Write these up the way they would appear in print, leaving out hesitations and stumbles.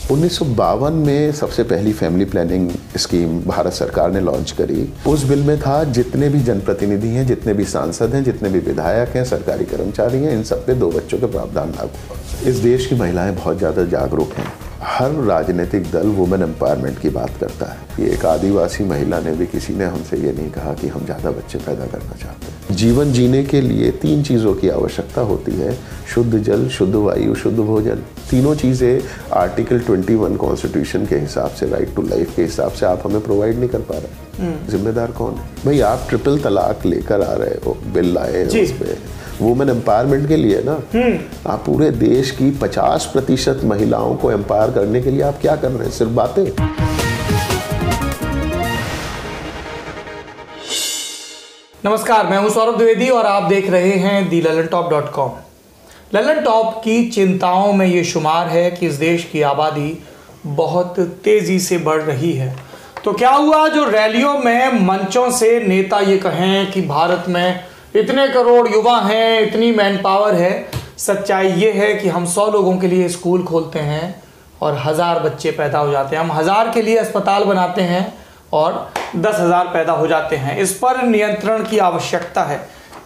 1952 में सबसे पहली फैमिली प्लानिंग स्कीम भारत सरकार ने लॉन्च करी। उस बिल में था जितने भी जनप्रतिनिधि हैं, जितने भी सांसद हैं, जितने भी विधायक हैं, सरकारी कर्मचारी हैं, इन सब पे 2 बच्चों के प्रावधान लागू। इस देश की महिलाएं बहुत ज़्यादा जागरूक हैं। हर राजनीतिक दल वुमेन एम्पावरमेंट की बात करता है। एक आदिवासी महिला ने भी किसी ने हमसे ये नहीं कहा कि हम ज़्यादा बच्चे पैदा करना चाहते हैं। जीवन जीने के लिए 3 चीज़ों की आवश्यकता होती है: शुद्ध जल, शुद्ध वायु, शुद्ध भोजन। तीनों चीज़ें आर्टिकल 21 कॉन्स्टिट्यूशन के हिसाब से, राइट टू लाइफ के हिसाब से आप हमें प्रोवाइड नहीं कर पा रहे। जिम्मेदार कौन है भाई? आप ट्रिपल तलाक लेकर आ रहे हो, बिल लाए उस पे वुमेन एम्पावरमेंट के लिए ना। आप पूरे देश की 50% महिलाओं को एम्पावर करने के लिए आप क्या कर रहे हैं? सिर्फ बातें। नमस्कार, मैं हूं सौरभ द्विवेदी और आप देख रहे हैं दी लल्लनटॉप.com। लल्लनटॉप की चिंताओं में ये शुमार है कि इस देश की आबादी बहुत तेजी से बढ़ रही है। तो क्या हुआ जो रैलियों में मंचों से नेता ये कहें कि भारत में इतने करोड़ युवा हैं, इतनी मैन पावर है। सच्चाई ये है कि हम 100 लोगों के लिए स्कूल खोलते हैं और 1000 बच्चे पैदा हो जाते हैं। हम 1000 के लिए अस्पताल बनाते हैं और 10,000 पैदा हो जाते हैं। इस पर नियंत्रण की आवश्यकता है।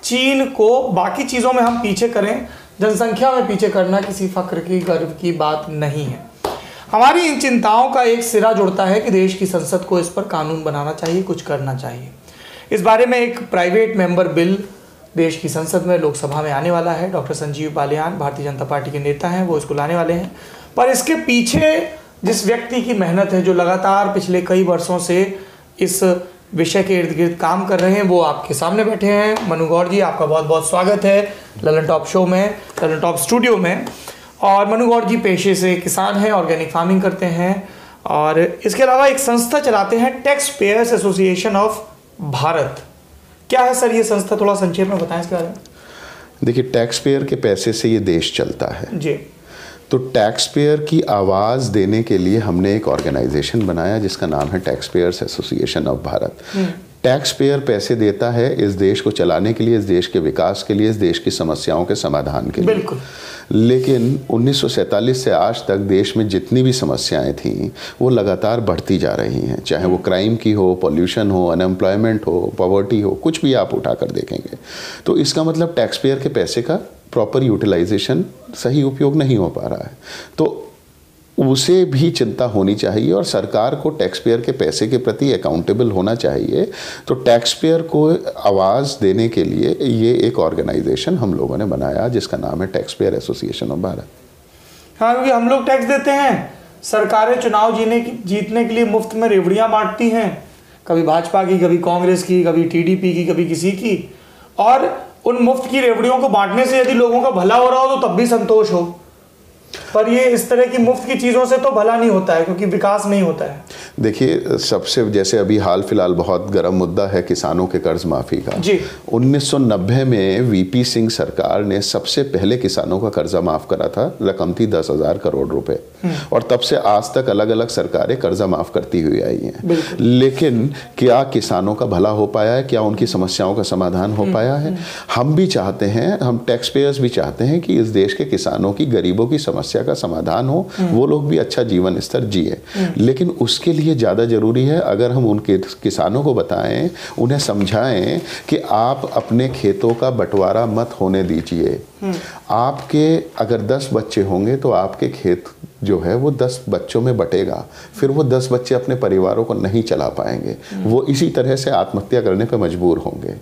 चीन को बाकी चीज़ों में हम पीछे करें, जनसंख्या में पीछे करना किसी फख्र की, गर्व की बात नहीं है। हमारी इन चिंताओं का एक सिरा जुड़ता है कि देश की संसद को इस पर कानून बनाना चाहिए, कुछ करना चाहिए। इस बारे में एक प्राइवेट मेंबर बिल देश की संसद में, लोकसभा में आने वाला है। डॉक्टर संजीव बालियान भारतीय जनता पार्टी के नेता हैं, वो इसको लाने वाले हैं। पर इसके पीछे जिस व्यक्ति की मेहनत है, जो लगातार पिछले कई वर्षों से इस विषय के इर्द गिर्द काम कर रहे हैं, वो आपके सामने बैठे हैं। मनु गौड़ जी, आपका बहुत बहुत स्वागत है लल्लनटॉप शो में, लल्लनटॉप स्टूडियो में। और मनु गौड़ जी पेशे से किसान हैं, ऑर्गेनिक फार्मिंग करते हैं और इसके अलावा एक संस्था चलाते हैं, tax payers association of Bharat. क्या है सर ये संस्था, थोड़ा संक्षेप में बताएं इसके बारे में। देखिए, टैक्स पेयर के पैसे से ये देश चलता है जी। तो टैक्स पेयर की आवाज़ देने के लिए हमने एक ऑर्गेनाइजेशन बनाया जिसका नाम है tax payers association of Bharat. Tax payer पैसे देता है इस देश को चलाने के लिए, इस देश के विकास के लिए, इस देश की समस्याओं के समाधान के लिए। बिल्कुल। लेकिन 1947 से आज तक देश में जितनी भी समस्याएं थीं वो लगातार बढ़ती जा रही हैं, चाहे वो क्राइम की हो, पॉल्यूशन हो, अनएम्प्लॉयमेंट हो, पॉवर्टी हो, कुछ भी आप उठा कर देखेंगे। तो इसका मतलब टैक्स पेयर के पैसे का प्रॉपर यूटिलाइजेशन, सही उपयोग नहीं हो पा रहा है। तो उसे भी चिंता होनी चाहिए और सरकार को टैक्स पेयर के पैसे के प्रति अकाउंटेबल होना चाहिए। तो टैक्स पेयर को आवाज़ देने के लिए ये एक ऑर्गेनाइजेशन हम लोगों ने बनाया जिसका नाम है tax payer association of Bharat. हाँ, क्योंकि हम लोग टैक्स देते हैं, सरकारें चुनाव जीतने के लिए मुफ्त में रेवड़ियाँ बांटती हैं, कभी भाजपा की, कभी कांग्रेस की, कभी टीडीपी की, कभी किसी की। और उन मुफ्त की रेवड़ियों को बांटने से यदि लोगों का भला हो रहा हो तो तब भी संतोष हो, पर ये इस तरह की मुफ्त की चीज़ों से तो भला नहीं होता है, क्योंकि विकास नहीं होता है। देखिए, सबसे जैसे अभी हाल फिलहाल बहुत गर्म मुद्दा है किसानों के कर्ज माफ़ी का। जी। 1990 में वीपी सिंह सरकार ने सबसे पहले किसानों का कर्जा माफ़ करा था। रकम थी 10,000 करोड़ रुपए और तब से आज तक अलग अलग सरकारें कर्जा माफ़ करती हुई आई हैं। लेकिन क्या किसानों का भला हो पाया है? क्या उनकी समस्याओं का समाधान हो पाया है? हम भी चाहते हैं, हम टैक्स पेयर्स भी चाहते हैं कि इस देश के किसानों की, गरीबों की समस्या का समाधान हो, वो लोग भी अच्छा जीवन स्तर जिए। लेकिन उसके लिए ज़्यादा ज़रूरी है अगर हम उनके किसानों को बताएं, उन्हें समझाएं कि आप अपने खेतों का बंटवारा मत होने दीजिए। आपके अगर 10 बच्चे होंगे तो आपके खेत जो है वो 10 बच्चों में बटेगा, फिर वो 10 बच्चे अपने परिवारों को नहीं चला पाएंगे, वो इसी तरह से आत्महत्या करने पर मजबूर होंगे।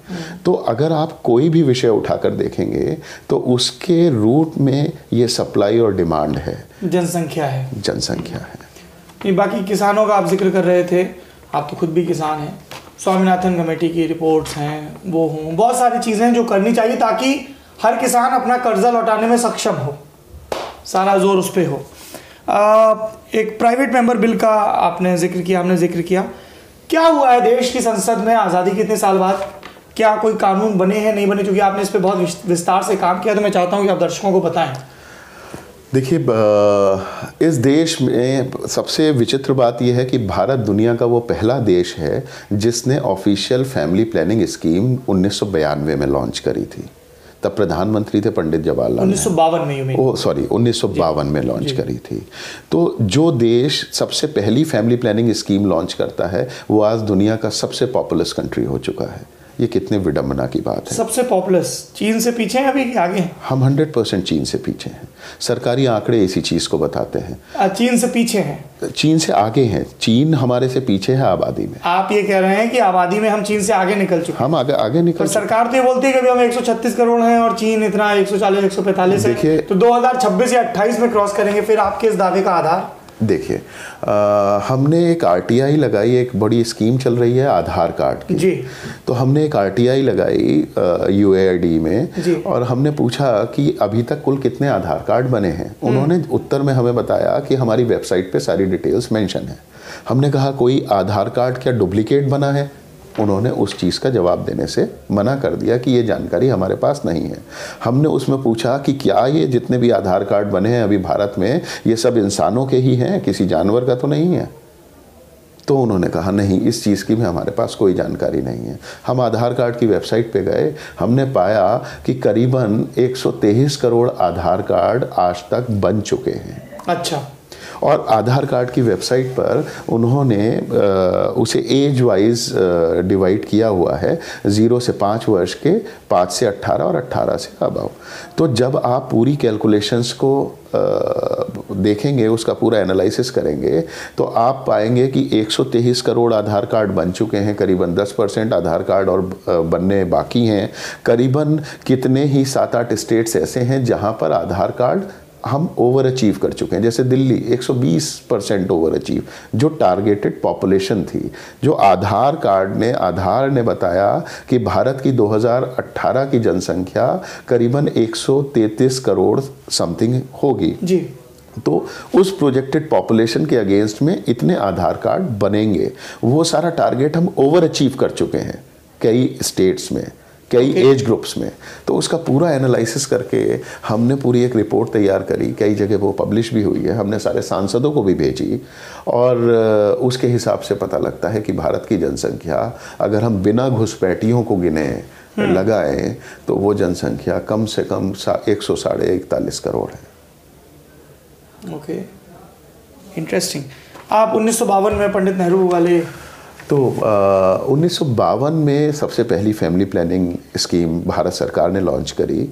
तो अगर आप कोई भी विषय उठाकर देखेंगे तो उसके रूट में ये सप्लाई और डिमांड है, जनसंख्या है, जनसंख्या है। नहीं, बाकी किसानों का आप जिक्र कर रहे थे, आप तो खुद भी किसान हैं। स्वामीनाथन कमेटी की रिपोर्ट्स हैं, वो हों, बहुत सारी चीज़ें जो करनी चाहिए ताकि हर किसान अपना कर्जा लौटाने में सक्षम हो, सारा जोर उस पर हो। एक प्राइवेट मेंबर बिल का आपने जिक्र किया, हमने जिक्र किया। क्या हुआ है देश की संसद में आज़ादी के इतने साल बाद? क्या कोई कानून बने हैं, नहीं बने? क्योंकि आपने इस पर बहुत विस्तार से काम किया, तो मैं चाहता हूँ कि आप दर्शकों को बताएं। देखिए, इस देश में सबसे विचित्र बात यह है कि भारत दुनिया का वो पहला देश है जिसने ऑफिशियल फैमिली प्लानिंग स्कीम 1992 में लॉन्च करी थी। तब प्रधानमंत्री थे पंडित जवाहरलाल 1952 में। ओह सॉरी 1952 में लॉन्च करी थी। तो जो देश सबसे पहली फैमिली प्लानिंग स्कीम लॉन्च करता है वो आज दुनिया का सबसे पॉपुलस कंट्री हो चुका है। ये कितने विडंबना की बात है। सबसे पॉपुलस चीन से पीछे हैं अभी आगे हैं? हम 100% चीन से पीछे हैं। सरकारी आंकड़े इसी चीज़ को बताते हैं। चीन से पीछे हैं? चीन से आगे हैं। चीन हमारे से पीछे है आबादी में। आप ये कह रहे हैं कि आबादी में हम चीन से आगे निकल चुके हैं? हम आगे निकल। सरकार तो ये बोलती है कि अभी हम 136 करोड़ हैं और चीन इतना 140 145 है, तो 2026 या 28 में क्रॉस करेंगे। फिर आपके इस दावे का आधार? देखिए, हमने एक आरटीआई लगाई, एक बड़ी स्कीम चल रही है आधार कार्ड की जी। तो हमने एक आरटीआई लगाई यूएआईडी में जी। और हमने पूछा कि अभी तक कुल कितने आधार कार्ड बने हैं। उन्होंने उत्तर में हमें बताया कि हमारी वेबसाइट पे सारी डिटेल्स मेंशन है। हमने कहा कोई आधार कार्ड क्या डुप्लीकेट बना है? उन्होंने उस चीज़ का जवाब देने से मना कर दिया कि ये जानकारी हमारे पास नहीं है। हमने उसमें पूछा कि क्या ये जितने भी आधार कार्ड बने हैं अभी भारत में ये सब इंसानों के ही हैं, किसी जानवर का तो नहीं है? तो उन्होंने कहा नहीं, इस चीज़ की भी हमारे पास कोई जानकारी नहीं है। हम आधार कार्ड की वेबसाइट पे गए, हमने पाया कि करीबन 123 करोड़ आधार कार्ड आज तक बन चुके हैं। अच्छा। और आधार कार्ड की वेबसाइट पर उन्होंने उसे एज वाइज डिवाइड किया हुआ है, 0 से 5 वर्ष के, 5 से 18 और 18 से अबव। तो जब आप पूरी कैलकुलेशंस को देखेंगे, उसका पूरा एनालिसिस करेंगे, तो आप पाएंगे कि 123 करोड़ आधार कार्ड बन चुके हैं, करीबन 10% आधार कार्ड और बनने बाकी हैं। करीबन कितने ही 7-8 स्टेट्स ऐसे हैं जहां पर आधार कार्ड हम ओवर अचीव कर चुके हैं। जैसे दिल्ली 120% ओवर अचीव, जो टारगेटेड पॉपुलेशन थी, जो आधार ने बताया कि भारत की 2018 की जनसंख्या करीबन 133 करोड़ समथिंग होगी जी। तो उस प्रोजेक्टेड पॉपुलेशन के अगेंस्ट में इतने आधार कार्ड बनेंगे, वो सारा टारगेट हम ओवर अचीव कर चुके हैं कई स्टेट्स में, कई एज ग्रुप्स में। तो उसका पूरा एनालिसिस करके हमने पूरी एक रिपोर्ट तैयार करी, कई जगह वो पब्लिश भी हुई है, हमने सारे सांसदों को भी भेजी और उसके हिसाब से पता लगता है कि भारत की जनसंख्या अगर हम बिना घुसपैठियों को गिने लगाएं तो वो जनसंख्या कम से कम 141 करोड़ है। Okay, interesting. आप 1952 में पंडित नेहरू वाले तो 1952 में सबसे पहली फैमिली प्लानिंग स्कीम भारत सरकार ने लॉन्च करी।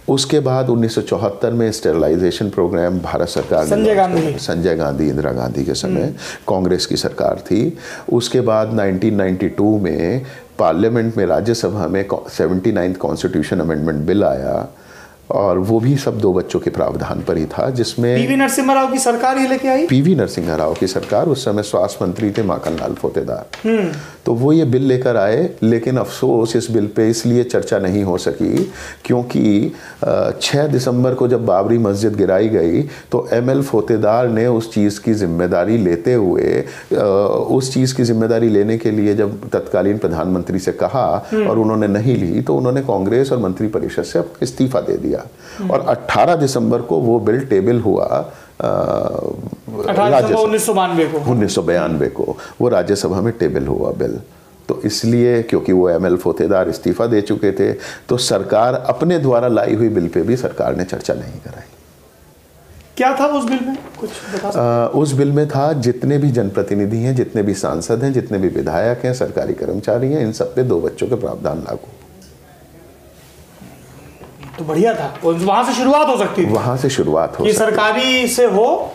उसके बाद 1974 में स्टेरिलाइजेशन प्रोग्राम भारत सरकार ने, संजय गांधी इंदिरा गांधी के समय कांग्रेस की सरकार थी। उसके बाद 1992 में पार्लियामेंट में, राज्यसभा में 79th कॉन्स्टिट्यूशन अमेंडमेंट बिल आया और वो भी सब 2 बच्चों के प्रावधान पर ही था, जिसमें पीवी नरसिम्हा राव की सरकार ये लेके आई। पीवी नरसिम्हा राव की सरकार, उस समय स्वास्थ्य मंत्री थे माखनलाल फोतेदार। तो वो ये बिल लेकर आए, लेकिन अफसोस इस बिल पे इसलिए चर्चा नहीं हो सकी क्योंकि 6 दिसंबर को जब बाबरी मस्जिद गिराई गई तो ML फोतेदार ने उस चीज़ की जिम्मेदारी लेते हुए, उस चीज़ की जिम्मेदारी लेने के लिए जब तत्कालीन प्रधानमंत्री से कहा और उन्होंने नहीं ली, तो उन्होंने कांग्रेस और मंत्रिपरिषद से इस्तीफा दे दिया और 18 दिसंबर को वो बिल टेबल हुआ। 1992 को वो राज्यसभा में टेबल हुआ बिल। तो इसलिए क्योंकि वो ML फोतेदार इस्तीफा दे चुके थे, तो सरकार अपने द्वारा लाई हुई बिल पे भी सरकार ने चर्चा नहीं कराई। क्या था उस बिल में, कुछ बता सकते? उस बिल में था जितने भी जनप्रतिनिधि हैं, जितने भी सांसद हैं, जितने भी विधायक हैं, सरकारी कर्मचारी हैं, इन सब पे 2 बच्चों के प्रावधान लागू। तो बढ़िया था, वहां से शुरुआत हो सकती थी। वहां से शुरुआत हो, सरकारी से हो,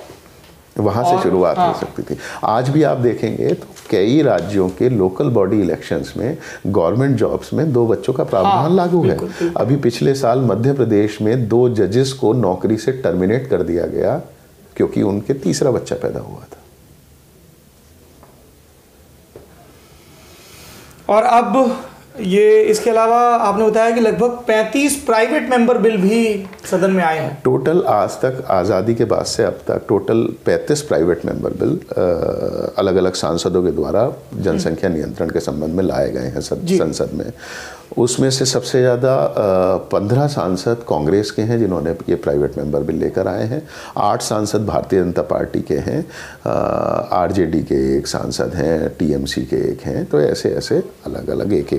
वहां से शुरुआत हो सकती थी। आज भी आप देखेंगे तो कई राज्यों के लोकल बॉडी इलेक्शंस में गवर्नमेंट जॉब्स में 2 बच्चों का प्रावधान लागू है। अभी पिछले साल मध्य प्रदेश में 2 जजेस को नौकरी से टर्मिनेट कर दिया गया क्योंकि उनके तीसरा बच्चा पैदा हुआ था। और अब ये इसके अलावा आपने बताया कि लगभग 35 प्राइवेट मेंबर बिल भी सदन में आए हैं। टोटल आज तक, आज़ादी के बाद से अब तक टोटल 35 प्राइवेट मेंबर बिल अलग अलग सांसदों के द्वारा जनसंख्या नियंत्रण के संबंध में लाए गए हैं संसद में। उसमें से सबसे ज़्यादा 15 सांसद कांग्रेस के हैं जिन्होंने ये प्राइवेट मेंबर बिल लेकर आए हैं। 8 सांसद भारतीय जनता पार्टी के हैं, RJD के एक सांसद हैं, TMC के एक हैं। तो ऐसे ऐसे अलग अलग एक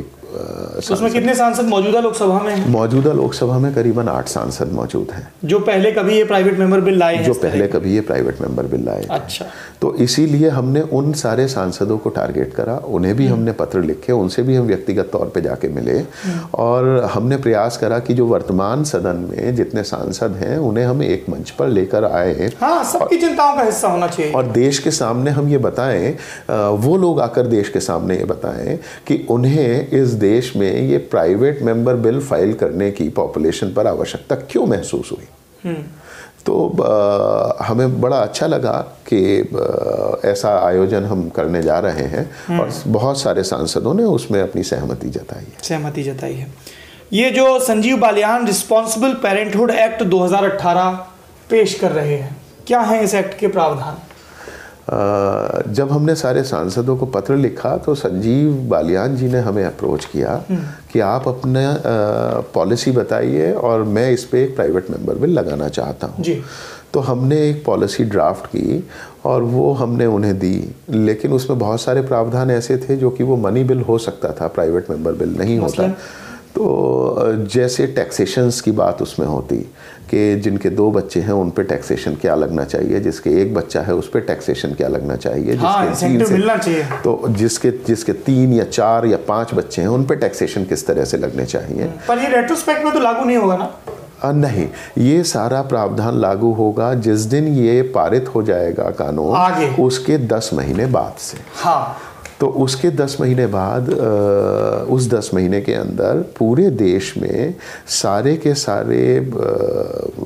उसमें कितने सांसद मौजूदा लोकसभा में हैं? मौजूदा लोकसभा में करीबन 8 सांसद मौजूद हैं जो पहले कभी ये प्राइवेट मेंबर बिल लाए हैं। जो पहले कभी ये प्राइवेट मेंबर बिल लाए। अच्छा। तो इसीलिए हमने उन सारे सांसदों को टारगेट करा, उन्हें भी हमने पत्र लिखे, उनसे भी हम व्यक्तिगत तौर पे जाके मिले और हमने प्रयास करा कि जो वर्तमान सदन में जितने सांसद हैं उन्हें हम एक मंच पर लेकर आए। हाँ, सबकी चिंताओं का हिस्सा होना चाहिए और देश के सामने हम ये बताएं, वो लोग आकर देश के सामने ये बताएं कि उन्हें इस देश में ये प्राइवेट मेंबर बिल फाइल करने की पॉपुलेशन पर आवश्यकता क्यों महसूस हुई। तो हमें बड़ा अच्छा लगा कि ऐसा आयोजन हम करने जा रहे हैं और बहुत सारे सांसदों ने उसमें अपनी सहमति जताई है। ये जो Sanjeev Balyan responsible parenthood act 2018 पेश कर रहे हैं, क्या है इस एक्ट के प्रावधान? जब हमने सारे सांसदों को पत्र लिखा तो संजीव बालियान जी ने हमें अप्रोच किया कि आप अपना पॉलिसी बताइए और मैं इस पे एक प्राइवेट मेंबर बिल लगाना चाहता हूँ। तो हमने एक पॉलिसी ड्राफ्ट की और वो हमने उन्हें दी, लेकिन उसमें बहुत सारे प्रावधान ऐसे थे जो कि वो मनी बिल हो सकता था, प्राइवेट मेंबर बिल नहीं होता। तो जैसे टैक्सेशंस की बात उसमें होती कि जिनके 2 बच्चे हैं उन पे टैक्सेशन क्या लगना चाहिए, जिसके 1 बच्चा है उस पे टैक्सेशन क्या लगना चाहिए, तो जिसके 3 या 4 या 5 बच्चे हैं उन पे टैक्सेशन किस तरह से लगने चाहिए। पर ये रेट्रोस्पेक्ट में तो लागू नहीं होगा ना? नहीं, ये सारा प्रावधान लागू होगा जिस दिन ये पारित हो जाएगा कानून, उसके 10 महीने बाद से। हाँ। तो उसके 10 महीने बाद उस 10 महीने के अंदर पूरे देश में सारे के सारे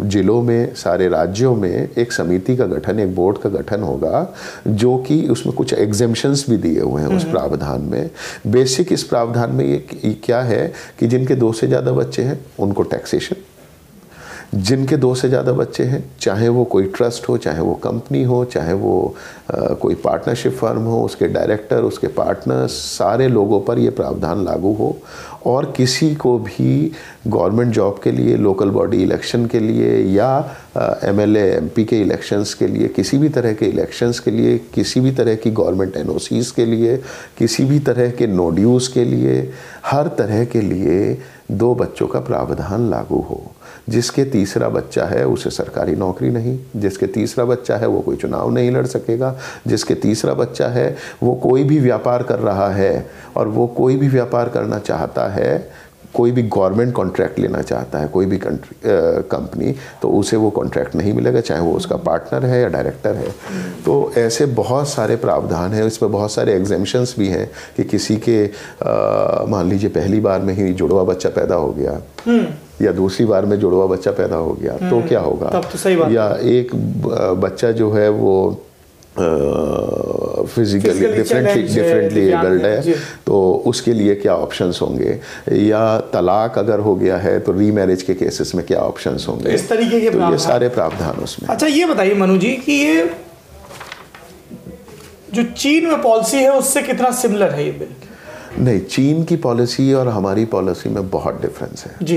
जिलों में, सारे राज्यों में एक समिति का गठन, एक बोर्ड का गठन होगा जो कि उसमें कुछ एग्जेम्पशंस भी दिए हुए हैं उस प्रावधान में। बेसिक इस प्रावधान में ये क्या है कि जिनके 2 से ज़्यादा बच्चे हैं उनको टैक्सेशन, जिनके 2 से ज़्यादा बच्चे हैं, चाहे वो कोई ट्रस्ट हो, चाहे वो कंपनी हो, चाहे वो कोई पार्टनरशिप फर्म हो, उसके डायरेक्टर, उसके पार्टनर्स, सारे लोगों पर ये प्रावधान लागू हो। और किसी को भी गवर्नमेंट जॉब के लिए, लोकल बॉडी इलेक्शन के लिए या MLA MP के इलेक्शंस के लिए, किसी भी तरह के इलेक्शंस के लिए, किसी भी तरह की गवर्नमेंट NOCs के लिए, किसी भी तरह के नो ड्यूज के लिए, हर तरह के लिए 2 बच्चों का प्रावधान लागू हो। जिसके तीसरा बच्चा है उसे सरकारी नौकरी नहीं, जिसके तीसरा बच्चा है वो कोई चुनाव नहीं लड़ सकेगा, जिसके तीसरा बच्चा है वो कोई भी व्यापार कर रहा है और वो कोई भी व्यापार करना चाहता है, कोई भी गवर्नमेंट कॉन्ट्रैक्ट लेना चाहता है, कोई भी कंपनी, तो उसे वो कॉन्ट्रैक्ट नहीं मिलेगा, चाहे वो उसका पार्टनर है या डायरेक्टर है। तो ऐसे बहुत सारे प्रावधान हैं, इसमें बहुत सारे एग्जेम्पशंस भी हैं कि किसी के मान लीजिए पहली बार में ही जुड़वा बच्चा पैदा हो गया या दूसरी बार में जुड़वा बच्चा पैदा हो गया तो क्या होगा। तब तो सही बात। या एक बच्चा जो है वो फिजिकली डिफरेंटली एबल्ड है तो उसके लिए क्या ऑप्शंस होंगे, या तलाक अगर हो गया है तो रीमैरिज के केसेस में क्या ऑप्शंस होंगे, इस तरीके के तो ये सारे प्रावधान उसमें। अच्छा, ये बताइए मनु जी कि ये जो चीन में पॉलिसी है उससे कितना सिमिलर है ये बिल? नहीं, चीन की पॉलिसी और हमारी पॉलिसी में बहुत डिफरेंस है जी।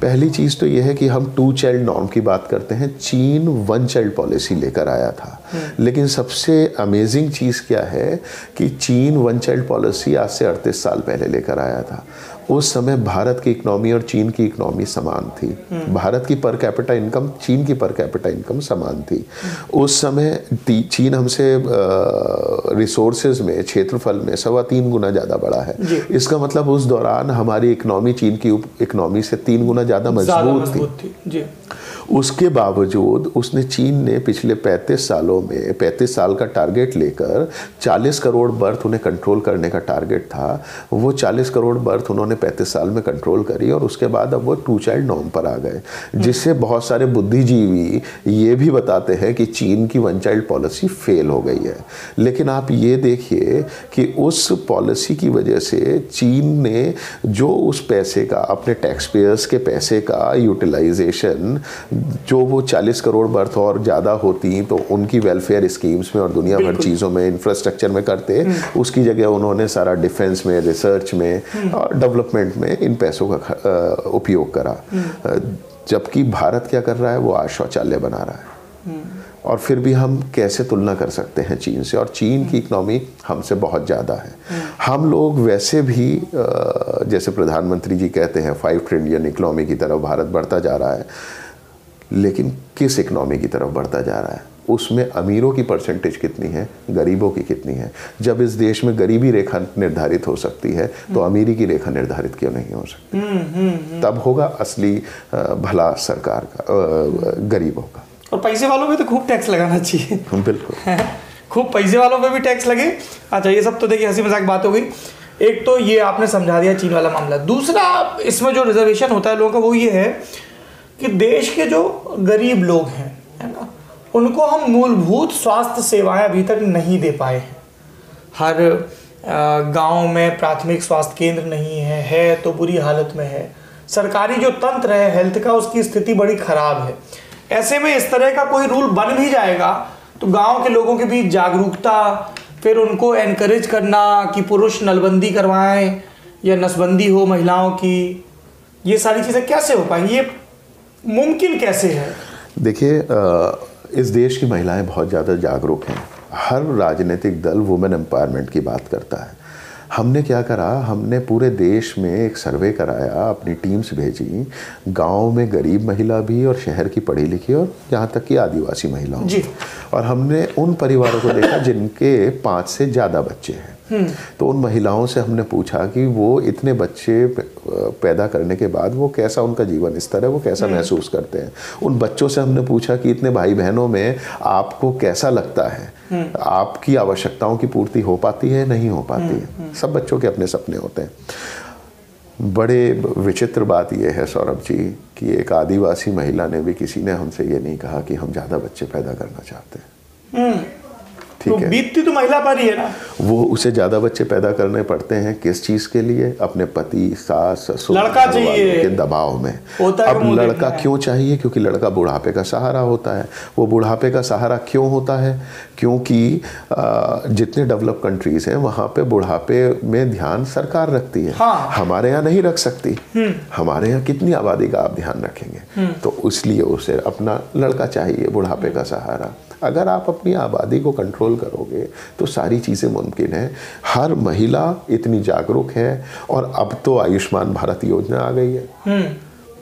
पहली चीज़ तो यह है कि हम 2 चाइल्ड नॉर्म की बात करते हैं, चीन 1 चाइल्ड पॉलिसी लेकर आया था। लेकिन सबसे अमेजिंग चीज़ क्या है कि चीन 1 चाइल्ड पॉलिसी आज से 38 साल पहले लेकर आया था। उस समय भारत की इकनॉमी और चीन की इकनॉमी समान थी। भारत की पर कैपिटा इनकम, चीन की पर कैपिटा इनकम समान थी। उस समय चीन हमसे रिसोर्सेज में, क्षेत्रफल में 3.25 गुना ज़्यादा बड़ा है। इसका मतलब उस दौरान हमारी इकनॉमी चीन की इकनॉमी से 3 गुना ज़्यादा मजबूत थी। जी। उसके बावजूद उसने, चीन ने पिछले 35 सालों में 35 साल का टारगेट लेकर 40 करोड़ बर्थ उन्हें कंट्रोल करने का टारगेट था। वो 40 करोड़ बर्थ उन्होंने 35 साल में कंट्रोल करी और उसके बाद अब वो 2 चाइल्ड नॉर्म पर आ गए, जिससे बहुत सारे बुद्धिजीवी ये भी बताते हैं कि चीन की 1 चाइल्ड पॉलिसी फेल हो गई है। लेकिन आप ये देखिए कि उस पॉलिसी की वजह से चीन ने जो उस पैसे का, अपने टैक्स पेयर्स के पैसे का यूटिलाइजेशन, जो वो 40 करोड़ बर्थ और ज़्यादा होती तो उनकी वेलफेयर स्कीम्स में और दुनिया भर चीज़ों में, इंफ्रास्ट्रक्चर में करते, उसकी जगह उन्होंने सारा डिफेंस में, रिसर्च में और डेवलपमेंट में इन पैसों का उपयोग करा। जबकि भारत क्या कर रहा है, वो आज शौचालय बना रहा है। और फिर भी हम कैसे तुलना कर सकते हैं चीन से, और चीन की इकनॉमी हमसे बहुत ज़्यादा है। हम लोग वैसे भी जैसे प्रधानमंत्री जी कहते हैं 5 ट्रिलियन इकनॉमी की तरफ भारत बढ़ता जा रहा है, लेकिन किस इकनॉमी की तरफ बढ़ता जा रहा है, उसमें अमीरों की परसेंटेज कितनी है, गरीबों की कितनी है? जब इस देश में गरीबी रेखा निर्धारित हो सकती है तो अमीरी की रेखा निर्धारित क्यों नहीं हो सकती? तब होगा असली भला सरकार का, गरीबों का। और पैसे वालों पे तो खूब टैक्स लगाना चाहिए। बिल्कुल खूब पैसे वालों पे भी टैक्स लगे। अच्छा, ये सब तो देखिए हंसी मजाक बात हो गई। एक तो ये आपने समझा दिया चीन वाला मामला। दूसरा इसमें जो रिजर्वेशन होता है लोगों का वो ये है कि देश के जो गरीब लोग हैं, है ना, उनको हम मूलभूत स्वास्थ्य सेवाएं अभी तक नहीं दे पाए हैं। हर गांव में प्राथमिक स्वास्थ्य केंद्र नहीं है तो बुरी हालत में है। सरकारी जो तंत्र है हेल्थ का, उसकी स्थिति बड़ी खराब है। ऐसे में इस तरह का कोई रूल बन भी जाएगा तो गांव के लोगों के बीच जागरूकता, फिर उनको एनकरेज करना कि पुरुष नलबंदी करवाएं या नसबंदी हो महिलाओं की, ये सारी चीज़ें कैसे हो पाएंगी? ये मुमकिन कैसे है? देखिए, इस देश की महिलाएं बहुत ज़्यादा जागरूक हैं। हर राजनीतिक दल वुमेन एम्पावरमेंट की बात करता है। हमने क्या करा, हमने पूरे देश में एक सर्वे कराया, अपनी टीम्स भेजी, गांव में गरीब महिला भी और शहर की पढ़ी लिखी और यहाँ तक कि आदिवासी महिलाओं जी। और हमने उन परिवारों को देखा जिनके 5 से ज़्यादा बच्चे हैं। तो उन महिलाओं से हमने पूछा कि वो इतने बच्चे पैदा करने के बाद वो कैसा, उनका जीवन स्तर है, वो कैसा महसूस करते हैं। उन बच्चों से हमने पूछा कि इतने भाई बहनों में आपको कैसा लगता है, आपकी आवश्यकताओं की पूर्ति हो पाती है, नहीं हो पाती है? सब बच्चों के अपने सपने होते हैं। बड़े विचित्र बात यह है सौरभ जी कि एक आदिवासी महिला ने भी, किसी ने हमसे ये नहीं कहा कि हम ज़्यादा बच्चे पैदा करना चाहते हैं। ठीक है, बीतती तो महिला पर ही है ना। वो उसे ज्यादा बच्चे पैदा करने पड़ते हैं किस चीज के लिए? अपने पति, सास, ससुर, लड़का चाहिए के दबाव में। अब लड़का क्यों चाहिए? क्योंकि लड़का बुढ़ापे का सहारा होता है। वो बुढ़ापे का सहारा क्यों होता है? क्योंकि जितने डेवलप कंट्रीज हैं वहां पे बुढ़ापे में ध्यान सरकार रखती है। हाँ। हमारे यहाँ नहीं रख सकती। हमारे यहाँ कितनी आबादी का आप ध्यान रखेंगे? तो इसलिए उसे अपना लड़का चाहिए, बुढ़ापे का सहारा। अगर आप अपनी आबादी को कंट्रोल करोगे तो सारी चीज़ें मुमकिन है। हर महिला इतनी जागरूक है, और अब तो आयुष्मान भारत योजना आ गई है।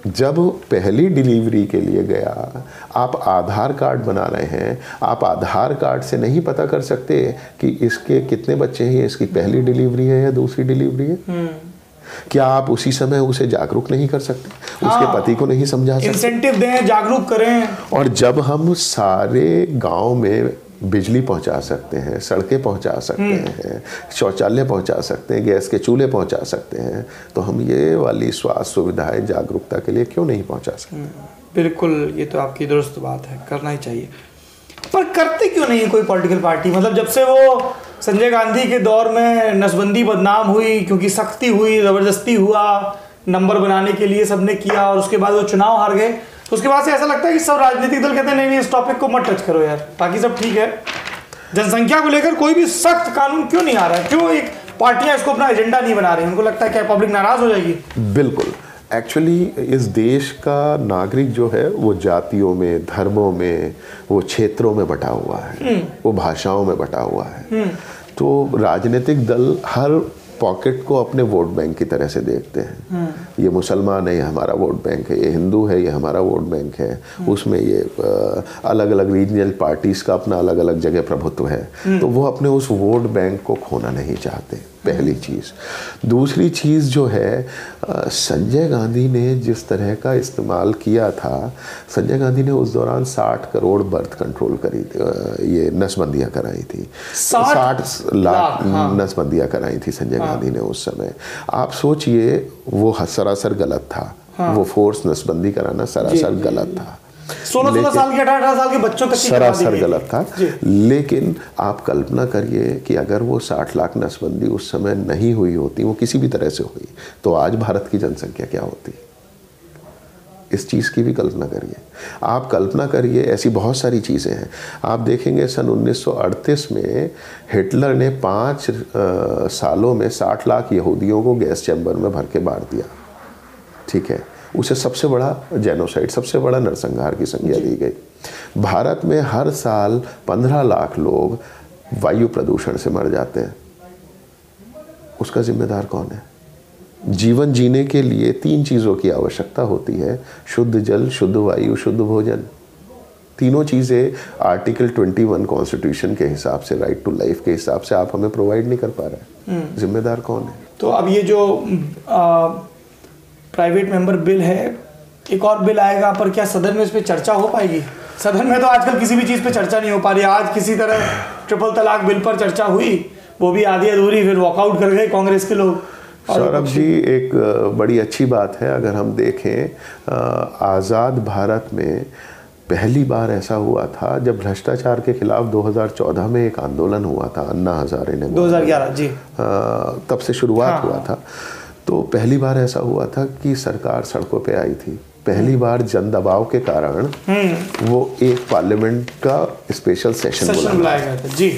जब पहली डिलीवरी के लिए गया, आप आधार कार्ड बना रहे हैं, आप आधार कार्ड से नहीं पता कर सकते कि इसके कितने बच्चे हैं, इसकी पहली डिलीवरी है या दूसरी डिलीवरी है? क्या आप उसी समय उसे जागरूक नहीं कर सकते? उसके पति को नहीं समझा सकते? इंसेंटिव दें, जागरूक करें। और जब हम सारे गांव में बिजली पहुंचा सकते हैं, सड़कें पहुंचा सकते हैं, शौचालय पहुंचा सकते हैं, गैस के चूल्हे पहुंचा सकते हैं, तो हम ये वाली स्वास्थ्य सुविधाएं जागरूकता के लिए क्यों नहीं पहुंचा सकते? बिल्कुल, ये तो आपकी दुरुस्त बात है, करना ही चाहिए। पर करते क्यों नहीं कोई पॉलिटिकल पार्टी? मतलब जब से वो संजय गांधी के दौर में नसबंदी बदनाम हुई, क्योंकि सख्ती हुई, ज़बरदस्ती हुआ, नंबर बनाने के लिए सबने किया, और उसके बाद वो चुनाव हार गए, तो उसके बाद से ऐसा लगता है कि सब राजनीतिक दल कहते हैं नहीं, इस टॉपिक को मत टच करो यार, बाकी सब ठीक है। जनसंख्या को लेकर कोई भी सख्त कानून क्यों नहीं आ रहा है? क्यों एक पार्टियां इसको अपना एजेंडा नहीं बना रही? उनको लगता है क्या पब्लिक नाराज हो जाएगी? बिल्कुल। एक्चुअली इस देश का नागरिक जो है वो जातियों में, धर्मों में, वो क्षेत्रों में बटा हुआ है, वो भाषाओं में बटा हुआ है। तो राजनीतिक दल हर पॉकेट को अपने वोट बैंक की तरह से देखते हैं। ये मुसलमान है, ये हमारा वोट बैंक है, ये हिंदू है, ये हमारा वोट बैंक है। उसमें ये अलग अलग रीजनल पार्टीज का अपना अलग अलग जगह प्रभुत्व है। तो वो अपने उस वोट बैंक को खोना नहीं चाहते, पहली चीज़। दूसरी चीज़ जो है, संजय गांधी ने जिस तरह का इस्तेमाल किया था, संजय गांधी ने उस दौरान 60 करोड़ बर्थ कंट्रोल करी, ये नसबंदियाँ कराई थी। 60 लाख नसबंदियाँ कराई थी संजय गांधी ने उस समय। आप सोचिए, वो सरासर गलत था। वो फोर्स नसबंदी कराना सरासर गलत था। 16 साल के 18 साल के बच्चों तक सरासर गलत था। लेकिन आप कल्पना करिए कि अगर वो 60 लाख नसबंदी उस समय नहीं हुई होती, वो किसी भी तरह से हुई, तो आज भारत की जनसंख्या क्या होती? इस चीज़ की भी कल्पना करिए। आप कल्पना करिए, ऐसी बहुत सारी चीज़ें हैं। आप देखेंगे सन 1938 में हिटलर ने 5 सालों में 60 लाख यहूदियों को गैस चैम्बर में भर के मार दिया। ठीक है, उसे सबसे बड़ा जेनोसाइड, सबसे बड़ा नरसंहार की संज्ञा दी गई। भारत में हर साल 15 लाख लोग वायु प्रदूषण से मर जाते हैं। उसका जिम्मेदार कौन है? जीवन जीने के लिए 3 चीज़ों की आवश्यकता होती है: शुद्ध जल, शुद्ध वायु, शुद्ध भोजन। तीनों चीज़ें आर्टिकल 21 कॉन्स्टिट्यूशन के हिसाब से, राइट टू लाइफ के हिसाब से आप हमें प्रोवाइड नहीं कर पा रहे। जिम्मेदार कौन है? तो अब ये जो प्राइवेट मेंबर बिल है, एक और बिल आएगा, पर क्या सदन में इस पर चर्चा हो पाएगी? सदन में तो आजकल किसी भी चीज़ पे चर्चा नहीं हो पा रही। आज किसी तरह ट्रिपल तलाक बिल पर चर्चा हुई, वो भी आधी अधूरी, फिर वॉकआउट कर गए कांग्रेस के लोग। सौरभ जी, एक बड़ी अच्छी बात है। अगर हम देखें, आज़ाद भारत में पहली बार ऐसा हुआ था जब भ्रष्टाचार के खिलाफ 2014 में एक आंदोलन हुआ था, अन्ना हजारे ने 2011 जी, तब से शुरुआत हुआ था। तो पहली बार ऐसा हुआ था कि सरकार सड़कों पे आई थी। पहली बार जन दबाव के कारण वो एक पार्लियामेंट का स्पेशल सेशन बुलाया गया था जी।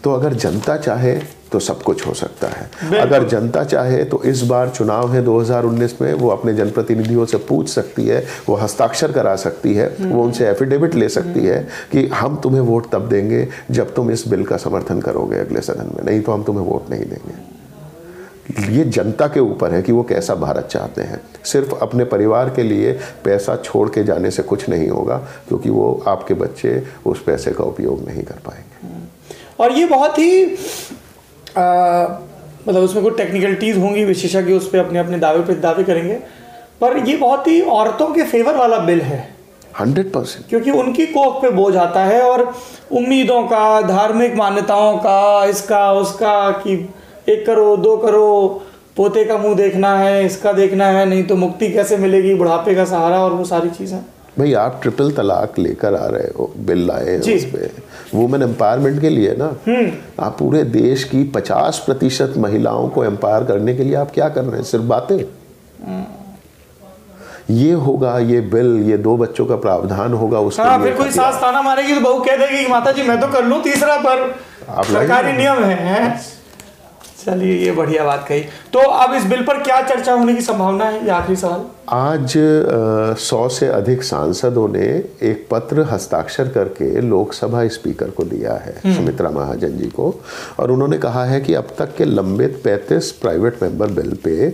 तो अगर जनता चाहे तो सब कुछ हो सकता है। अगर जनता चाहे तो इस बार चुनाव है 2019 में, वो अपने जनप्रतिनिधियों से पूछ सकती है, वो हस्ताक्षर करा सकती है, वो उनसे एफिडेविट ले सकती है कि हम तुम्हें वोट तब देंगे जब तुम इस बिल का समर्थन करोगे अगले सदन में, नहीं तो हम तुम्हें वोट नहीं देंगे। ये जनता के ऊपर है कि वो कैसा भारत चाहते हैं। सिर्फ अपने परिवार के लिए पैसा छोड़ के जाने से कुछ नहीं होगा, क्योंकि वो आपके बच्चे उस पैसे का उपयोग नहीं कर पाएंगे। और ये बहुत ही मतलब उसमें कोई टेक्निकलिटीज़ होंगी, विशेषज्ञ उस पर अपने अपने दावे करेंगे, पर ये बहुत ही औरतों के फेवर वाला बिल है 100%, क्योंकि उनकी कोख पे बोझ आता है और उम्मीदों का, धार्मिक मान्यताओं का, इसका उसका, कि 1 करो 2 करो, पोते का मुंह देखना है, इसका देखना है, नहीं तो मुक्ति कैसे मिलेगी, बुढ़ापे का सहारा, और वो सारी चीज़ें। भाई, आप ट्रिपल तलाक लेकर आ रहे हो, बिल लाए हो उस पे वुमेन एम्पावरमेंट के लिए ना। आप पूरे देश की 50% महिलाओं को एम्पावर करने के लिए आप क्या कर रहे हैं? सिर्फ बातें। ये होगा, ये बिल, ये 2 बच्चों का प्रावधान होगा, उसके लिए फिर कोई सास ताना मारेगी तो बहू कह देगी कि माता जी मैं तो कर लूं तीसरा, पर सरकारी नियम है। चलिए, ये बढ़िया बात कही। तो अब इस बिल पर क्या चर्चा होने की संभावना है? ये आखिरी सवाल। आज 100 से अधिक सांसदों ने एक पत्र हस्ताक्षर करके लोकसभा स्पीकर को दिया है, सुमित्रा महाजन जी को, और उन्होंने कहा है कि अब तक के लंबित 35 private member bill pay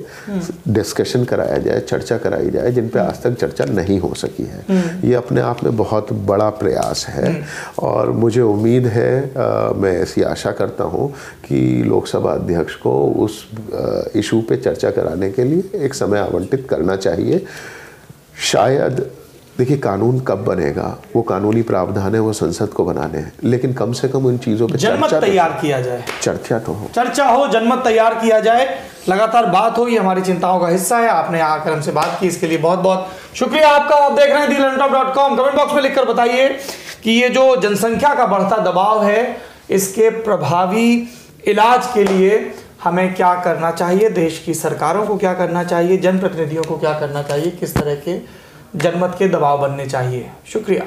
discussion कराया जाए, चर्चा कराई जाए, जिन पे आज तक चर्चा नहीं हो सकी है। ये अपने आप में बहुत बड़ा प्रयास है और मुझे उम्मीद है, मैं ऐसी आशा करता हूँ कि लोकसभा अध्यक्ष को उस इशू पे चर्चा कराने के लिए एक समय आवंटित करना चाहिए। शायद, देखिए, कानून कब बनेगा, वो कानूनी प्रावधान है, वो संसद को बनाने हैं, लेकिन कम से कम उन चीजों पे जनमत तैयार किया जाए, चर्चा तो हो, जनमत तैयार किया जाए, लगातार बात हो। ये हमारी चिंताओं का हिस्सा है। आपने आकर हमसे बात की, इसके लिए बहुत बहुत शुक्रिया आपका। आप देख रहे हैं theLondonTop.com। कमेंट बॉक्स में लिखकर बताइए कि ये जो जनसंख्या का बढ़ता दबाव है, इसके प्रभावी इलाज के लिए हमें क्या करना चाहिए, देश की सरकारों को क्या करना चाहिए, जनप्रतिनिधियों को क्या करना चाहिए, किस तरह के जनमत के दबाव बनने चाहिए। शुक्रिया।